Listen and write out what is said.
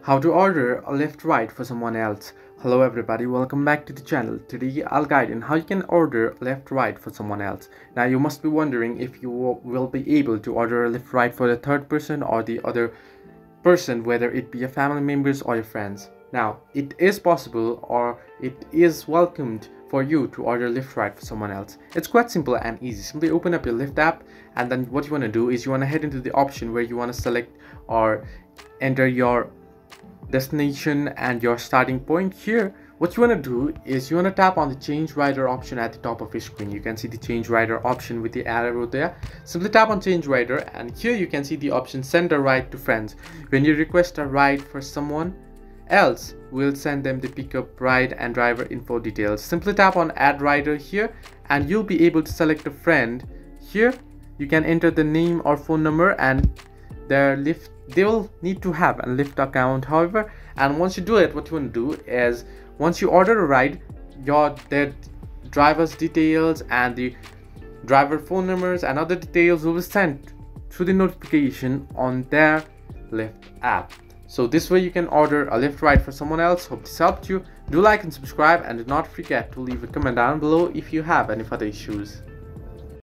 How to order a Lyft ride for someone else. Hello everybody, welcome back to the channel. Today I'll guide in how you can order a Lyft ride for someone else. Now you must be wondering if you will be able to order a Lyft ride for the third person or the other person, whether it be your family members or your friends. Now it is possible, or it is welcomed for you to order a Lyft ride for someone else. It's quite simple and easy. Simply open up your Lyft app, and then what you want to do is you want to head into the option where you want to select or enter your destination and your starting point. Here what you want to do is you want to tap on the change rider option at the top of your screen. You can see the change rider option with the arrow there. Simply tap on change rider, and here you can see the option send a ride to friends. When you request a ride for someone else, we'll send them the pickup, ride and driver info details. Simply tap on add rider here, and you'll be able to select a friend. Here you can enter the name or phone number, and they will need to have a Lyft account, however. And once you do it, what you want to do is once you order a ride, their driver's details and the driver phone numbers and other details will be sent through the notification on their Lyft app. So this way you can order a Lyft ride for someone else. Hope this helped you. Do like and subscribe, and do not forget to leave a comment down below if you have any further issues.